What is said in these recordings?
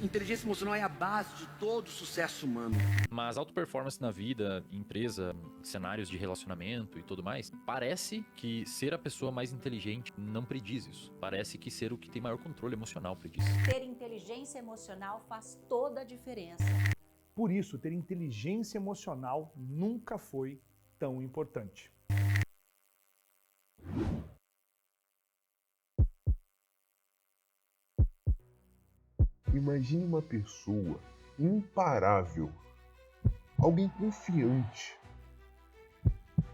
inteligência emocional é a base de todo o sucesso humano. Mas alta performance na vida, em empresa, em cenários de relacionamento e tudo mais, parece que ser a pessoa mais inteligente não prediz isso. Parece que ser o que tem maior controle emocional prediz. Ter inteligência emocional faz toda a diferença. Por isso, ter inteligência emocional nunca foi tão importante. Imagine uma pessoa imparável, alguém confiante,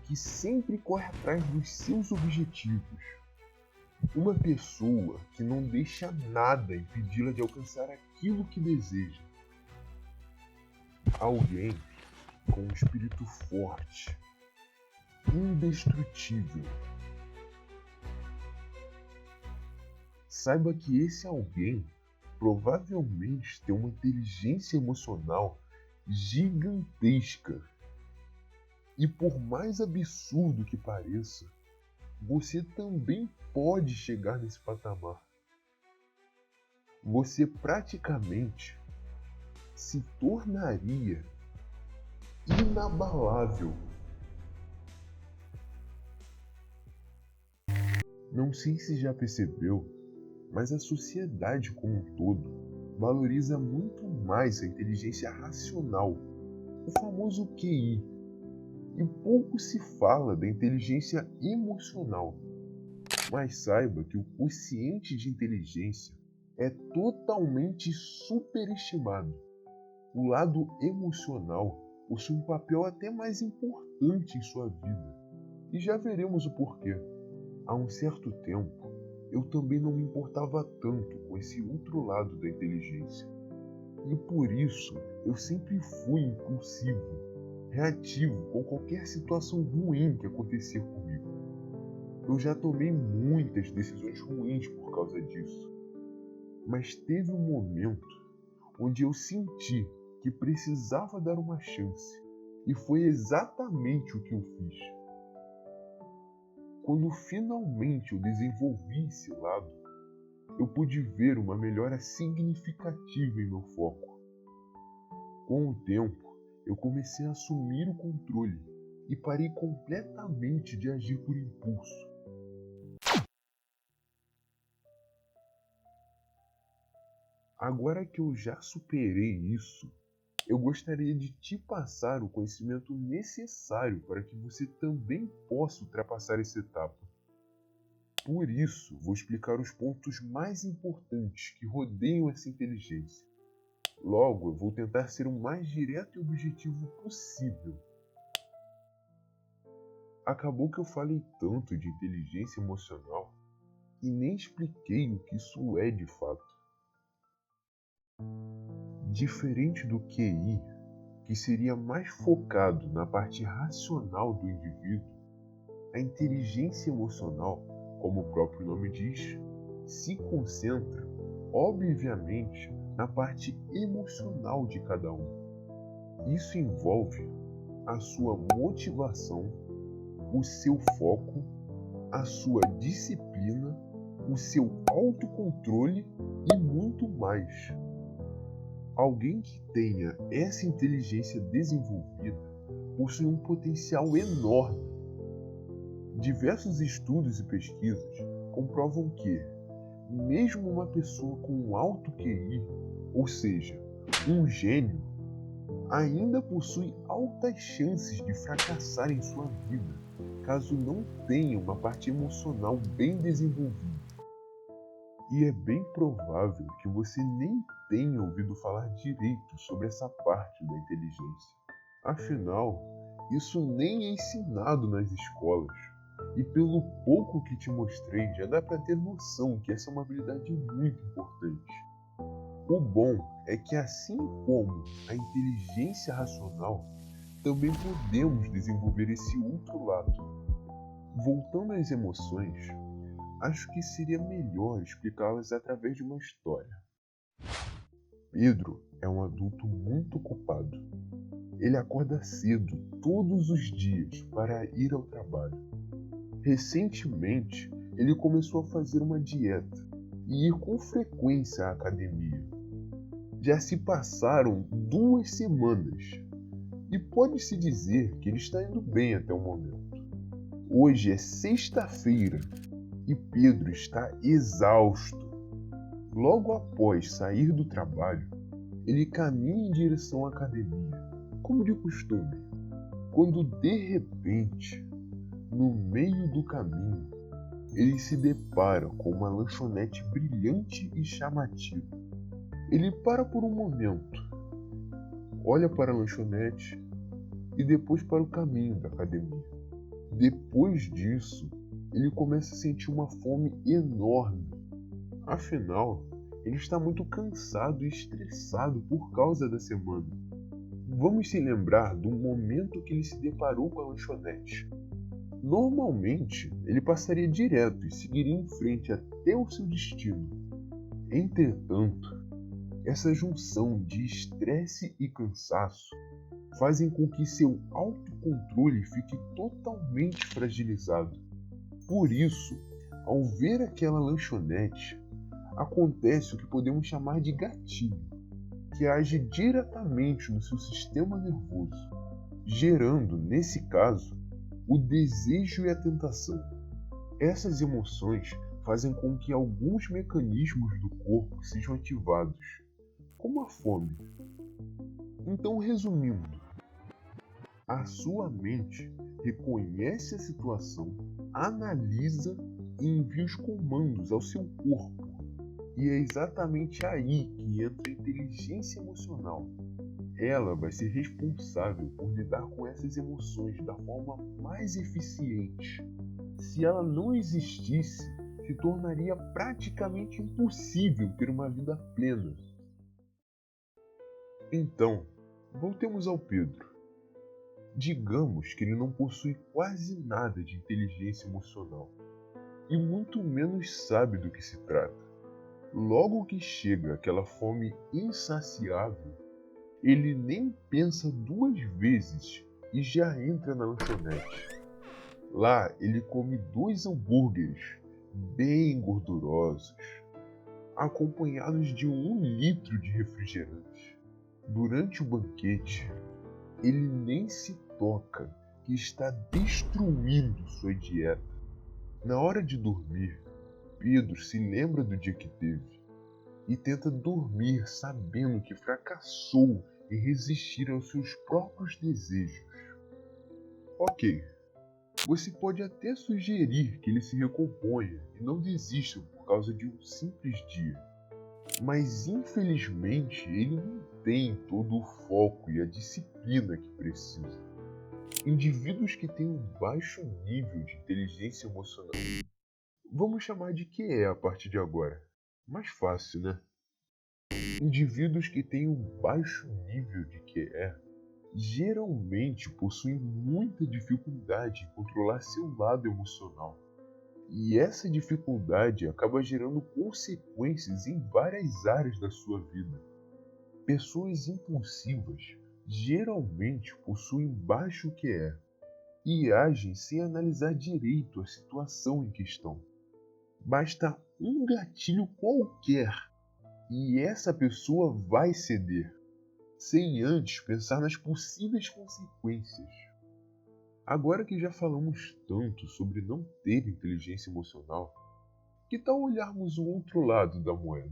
que sempre corre atrás dos seus objetivos. Uma pessoa que não deixa nada impedi-la de alcançar aquilo que deseja. Alguém com um espírito forte, indestrutível. Saiba que esse alguém provavelmente tem uma inteligência emocional gigantesca. E por mais absurdo que pareça, você também pode chegar nesse patamar. Você praticamente se tornaria inabalável. Não sei se já percebeu, mas a sociedade como um todo valoriza muito mais a inteligência racional, o famoso QI, e pouco se fala da inteligência emocional. Mas saiba que o quociente de inteligência é totalmente superestimado. O lado emocional possui um papel até mais importante em sua vida, e já veremos o porquê. Há um certo tempo, eu também não me importava tanto com esse outro lado da inteligência. E por isso, eu sempre fui impulsivo, reativo com qualquer situação ruim que acontecia comigo. Eu já tomei muitas decisões ruins por causa disso. Mas teve um momento onde eu senti que precisava dar uma chance. E foi exatamente o que eu fiz. Quando finalmente eu desenvolvi esse lado, eu pude ver uma melhora significativa em meu foco. Com o tempo, eu comecei a assumir o controle e parei completamente de agir por impulso. Agora que eu já superei isso, eu gostaria de te passar o conhecimento necessário para que você também possa ultrapassar essa etapa. Por isso, vou explicar os pontos mais importantes que rodeiam essa inteligência. Logo, eu vou tentar ser o mais direto e objetivo possível. Acabou que eu falei tanto de inteligência emocional e nem expliquei o que isso é de fato. Diferente do QI, que seria mais focado na parte racional do indivíduo, a inteligência emocional, como o próprio nome diz, se concentra, obviamente, na parte emocional de cada um. Isso envolve a sua motivação, o seu foco, a sua disciplina, o seu autocontrole e muito mais. Alguém que tenha essa inteligência desenvolvida possui um potencial enorme. Diversos estudos e pesquisas comprovam que, mesmo uma pessoa com um alto QI, ou seja, um gênio, ainda possui altas chances de fracassar em sua vida, caso não tenha uma parte emocional bem desenvolvida. E é bem provável que você nem tenha ouvido falar direito sobre essa parte da inteligência. Afinal, isso nem é ensinado nas escolas. E pelo pouco que te mostrei, já dá para ter noção que essa é uma habilidade muito importante. O bom é que, assim como a inteligência racional, também podemos desenvolver esse outro lado. Voltando às emoções, acho que seria melhor explicá-las através de uma história. Pedro é um adulto muito ocupado. Ele acorda cedo todos os dias para ir ao trabalho. Recentemente, ele começou a fazer uma dieta e ir com frequência à academia. Já se passaram 2 semanas e pode-se dizer que ele está indo bem até o momento. Hoje é sexta-feira e Pedro está exausto. Logo após sair do trabalho, ele caminha em direção à academia, como de costume, quando de repente, no meio do caminho, ele se depara com uma lanchonete brilhante e chamativa. Ele para por um momento, olha para a lanchonete e depois para o caminho da academia. Depois disso, ele começa a sentir uma fome enorme. Afinal, ele está muito cansado e estressado por causa da semana. Vamos se lembrar do momento que ele se deparou com a lanchonete. Normalmente, ele passaria direto e seguiria em frente até o seu destino. Entretanto, essa junção de estresse e cansaço fazem com que seu autocontrole fique totalmente fragilizado. Por isso, ao ver aquela lanchonete, acontece o que podemos chamar de gatilho, que age diretamente no seu sistema nervoso, gerando, nesse caso, o desejo e a tentação. Essas emoções fazem com que alguns mecanismos do corpo sejam ativados, como a fome. Então, resumindo, a sua mente reconhece a situação, analisa e envia os comandos ao seu corpo. E é exatamente aí que entra a inteligência emocional. Ela vai ser responsável por lidar com essas emoções da forma mais eficiente. Se ela não existisse, se tornaria praticamente impossível ter uma vida plena. Então, voltemos ao Pedro. Digamos que ele não possui quase nada de inteligência emocional e muito menos sabe do que se trata. Logo que chega aquela fome insaciável, ele nem pensa 2 vezes e já entra na lanchonete. Lá ele come 2 hambúrgueres bem gordurosos, acompanhados de 1 litro de refrigerante. Durante o banquete, ele nem se toca que está destruindo sua dieta. Na hora de dormir, Pedro se lembra do dia que teve e tenta dormir sabendo que fracassou em resistir aos seus próprios desejos. Ok, você pode até sugerir que ele se recomponha e não desista por causa de um simples dia. Mas infelizmente ele não tem todo o foco e a disciplina que precisa. Indivíduos que têm um baixo nível de inteligência emocional, vamos chamar de QE a partir de agora. Mais fácil, né? Indivíduos que têm um baixo nível de QE geralmente possuem muita dificuldade em controlar seu lado emocional. E essa dificuldade acaba gerando consequências em várias áreas da sua vida. Pessoas impulsivas geralmente possuem baixo QE e agem sem analisar direito a situação em questão. Basta um gatilho qualquer e essa pessoa vai ceder, sem antes pensar nas possíveis consequências. Agora que já falamos tanto sobre não ter inteligência emocional, que tal olharmos o outro lado da moeda?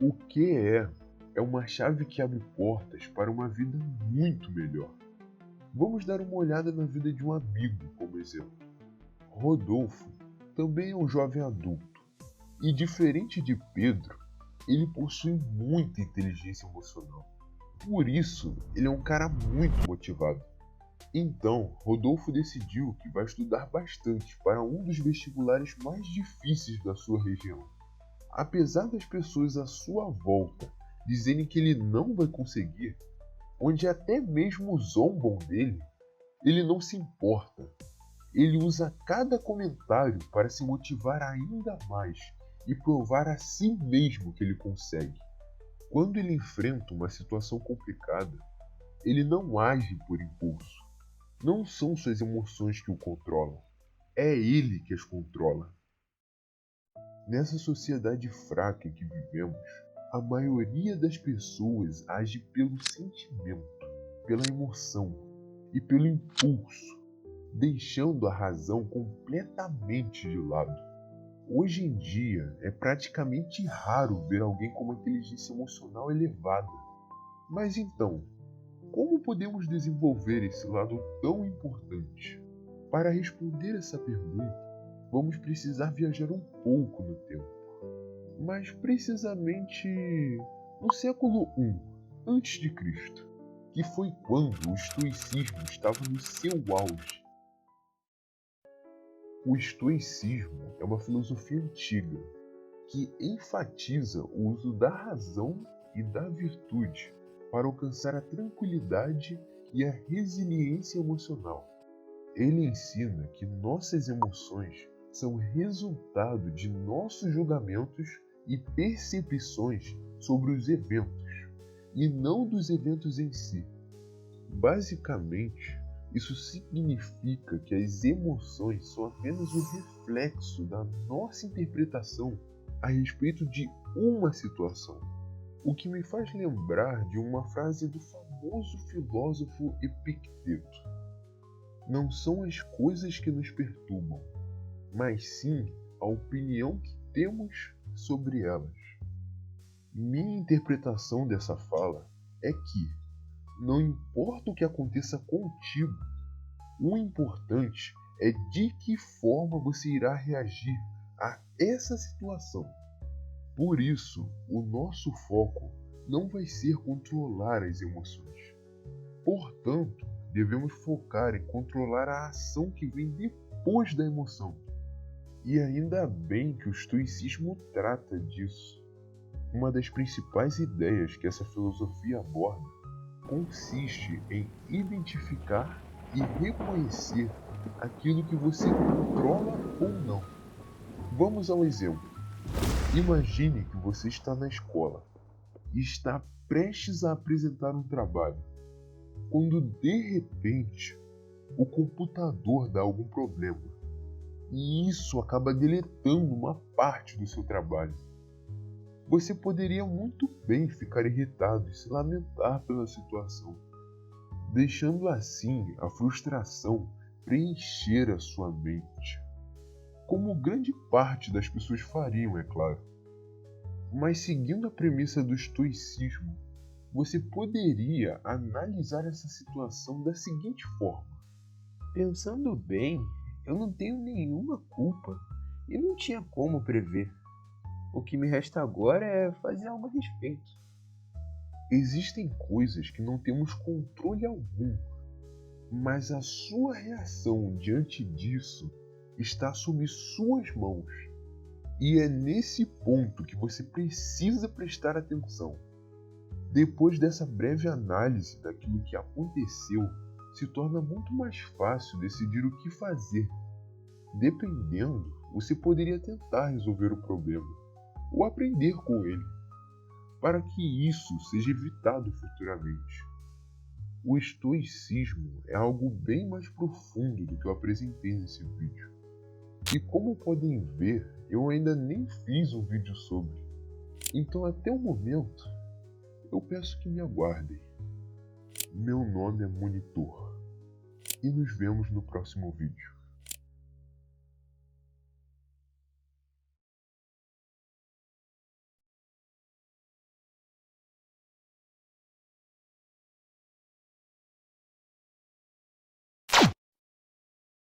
O QE é uma chave que abre portas para uma vida muito melhor. Vamos dar uma olhada na vida de um amigo como exemplo. Rodolfo também é um jovem adulto e, diferente de Pedro, ele possui muita inteligência emocional. Por isso, ele é um cara muito motivado. Então, Rodolfo decidiu que vai estudar bastante para um dos vestibulares mais difíceis da sua região. Apesar das pessoas à sua volta dizerem que ele não vai conseguir, onde até mesmo zombam dele, ele não se importa. Ele usa cada comentário para se motivar ainda mais e provar a si mesmo que ele consegue. Quando ele enfrenta uma situação complicada, ele não age por impulso. Não são suas emoções que o controlam, é ele que as controla. Nessa sociedade fraca em que vivemos, A maioria das pessoas age pelo sentimento, pela emoção e pelo impulso, deixando a razão completamente de lado. Hoje em dia, é praticamente raro ver alguém com uma inteligência emocional elevada. Mas então, como podemos desenvolver esse lado tão importante? Para responder essa pergunta, vamos precisar viajar um pouco no tempo. Mas precisamente no século I a.C., que foi quando o estoicismo estava no seu auge. O estoicismo é uma filosofia antiga que enfatiza o uso da razão e da virtude para alcançar a tranquilidade e a resiliência emocional. Ele ensina que nossas emoções são resultado de nossos julgamentos e percepções sobre os eventos, e não dos eventos em si. Basicamente, isso significa que as emoções são apenas um reflexo da nossa interpretação a respeito de uma situação. O que me faz lembrar de uma frase do famoso filósofo Epicteto. Não são as coisas que nos perturbam, mas sim a opinião que temos sobre elas. Minha interpretação dessa fala é que, não importa o que aconteça contigo, o importante é de que forma você irá reagir a essa situação. Por isso, o nosso foco não vai ser controlar as emoções. Portanto, devemos focar em controlar a ação que vem depois da emoção. E ainda bem que o estoicismo trata disso. Uma das principais ideias que essa filosofia aborda consiste em identificar e reconhecer aquilo que você controla ou não. Vamos ao exemplo. Imagine que você está na escola e está prestes a apresentar um trabalho, quando de repente o computador dá algum problema e isso acaba deletando uma parte do seu trabalho. Você poderia muito bem ficar irritado e se lamentar pela situação, deixando assim a frustração preencher a sua mente, como grande parte das pessoas fariam, é claro. Mas seguindo a premissa do estoicismo, você poderia analisar essa situação da seguinte forma: Pensando bem, eu não tenho nenhuma culpa e não tinha como prever. O que me resta agora é fazer algo a respeito. Existem coisas que não temos controle algum, mas a sua reação diante disso está sob suas mãos. E é nesse ponto que você precisa prestar atenção. Depois dessa breve análise daquilo que aconteceu, se torna muito mais fácil decidir o que fazer. Dependendo, você poderia tentar resolver o problema, ou aprender com ele, para que isso seja evitado futuramente. O estoicismo é algo bem mais profundo do que eu apresentei nesse vídeo. E como podem ver, eu ainda nem fiz um vídeo sobre. Então até o momento, eu peço que me aguardem. Meu nome é Monitor. E nos vemos no próximo vídeo.